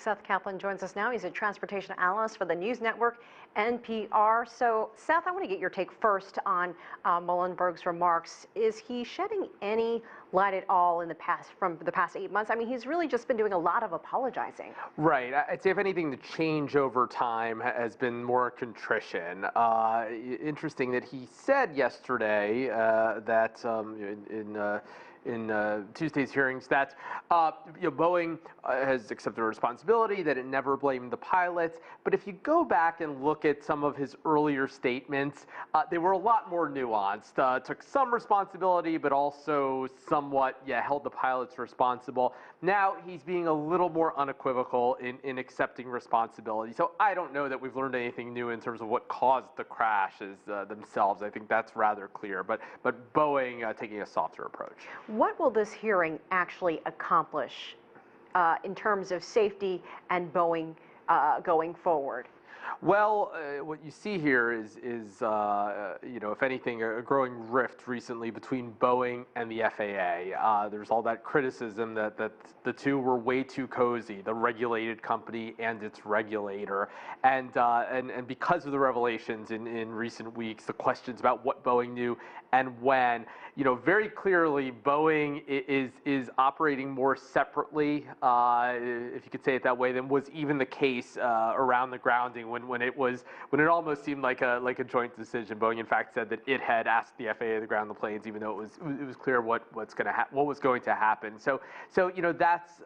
Seth Kaplan joins us now. He's a transportation analyst for the news network NPR. So, Seth, I want to get your take first on Muilenburg's remarks. Is he shedding any light at all in the past, from the past 8 months? I mean, he's really just been doing a lot of apologizing. Right. I'd say if anything, the change over time has been more contrition. Interesting that he said yesterday that in Tuesday's hearings that Boeing has accepted responsibility, that it never blamed the pilots. But if you go back and look at some of his earlier statements, they were a lot more nuanced. Took some responsibility, but also somewhat, held the pilots responsible. Now he's being a little more unequivocal in accepting responsibility. So I don't know that we've learned anything new in terms of what caused the crashes themselves. I think that's rather clear. But Boeing taking a softer approach. What will this hearing actually accomplish in terms of safety and Boeing going forward? Well, what you see here is if anything, a growing rift recently between Boeing and the FAA. There's all that criticism that the two were way too cozy, the regulated company and its regulator. And because of the revelations in recent weeks, the questions about what Boeing knew and when, very clearly Boeing is operating more separately, if you could say it that way, than was even the case around the grounding when it almost seemed like a joint decision. Boeing in fact said that it had asked the FAA to ground the planes, even though it was clear what was going to happen. So that's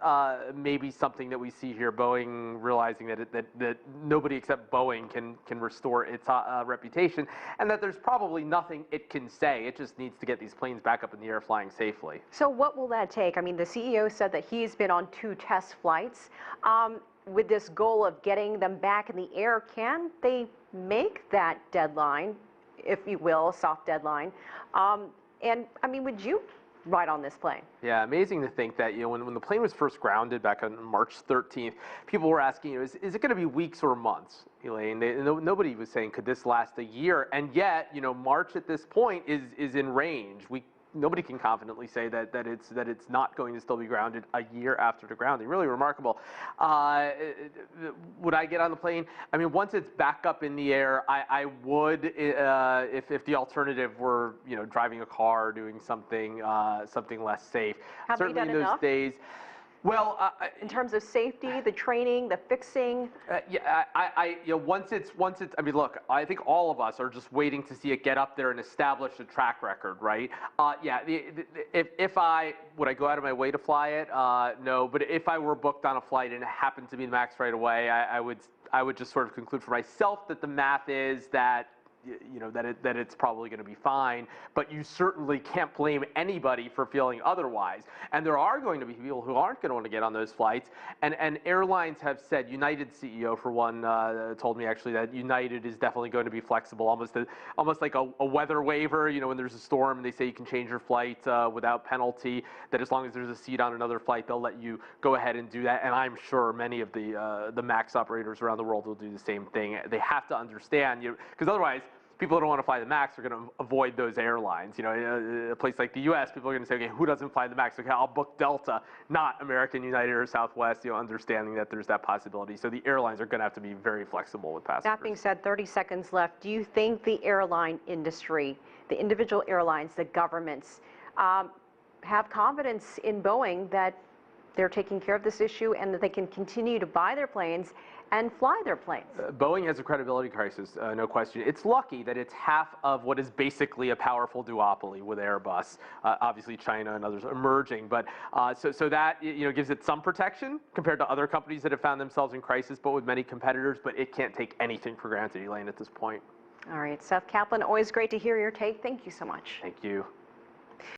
maybe something that we see here. Boeing realizing that nobody except Boeing can restore its reputation, and that there's probably nothing it can say. It just needs to get these planes back up in the air flying safely. So what will that take? I mean, the CEO said that he's been on 2 test flights. With this goal of getting them back in the air, can they make that deadline, if you will, a soft deadline? And I mean, would you ride on this plane? Yeah, amazing to think that when the plane was first grounded back on March 13th, people were asking, is it going to be weeks or months, Elaine? Nobody was saying, could this last a year? And yet, March at this point is in range. Nobody can confidently say that it's not going to still be grounded a year after the grounding. Really remarkable. Would I get on the plane? I mean, once it's back up in the air, I would, if the alternative were driving a car, or doing something less safe. Have Certainly you done in those enough? days. Well, in terms of safety, the training, the fixing. Once it's. I mean, look, I think all of us are just waiting to see it get up there and establish a track record, right? If would I go out of my way to fly it? No, but if I were booked on a flight and it happened to be the MAX right away, I would just sort of conclude for myself that the math is that. That it's probably going to be fine, but you certainly can't blame anybody for feeling otherwise. And there are going to be people who aren't going to want to get on those flights. And airlines have said, United CEO for one told me actually that United is definitely going to be flexible, almost like a weather waiver. When there's a storm, they say you can change your flight without penalty. That as long as there's a seat on another flight, they'll let you go ahead and do that. And I'm sure many of the MAX operators around the world will do the same thing. They have to understand, because otherwise. People who don't want to fly the MAX are going to avoid those airlines. A place like the U.S., people are going to say, okay, who doesn't fly the MAX? Okay, I'll book Delta, not American, United, or Southwest, understanding that there's that possibility. So the airlines are going to have to be very flexible with passengers. That being said, 30 seconds left. Do you think the airline industry, the individual airlines, the governments, have confidence in Boeing that they're taking care of this issue and that they can continue to buy their planes and fly their planes? Boeing has a credibility crisis, no question. It's lucky that it's half of what is basically a powerful duopoly with Airbus. Obviously, China and others emerging, but so that gives it some protection compared to other companies that have found themselves in crisis, but with many competitors. But it can't take anything for granted, Elaine, at this point. All right, Seth Kaplan, always great to hear your take. Thank you so much. Thank you.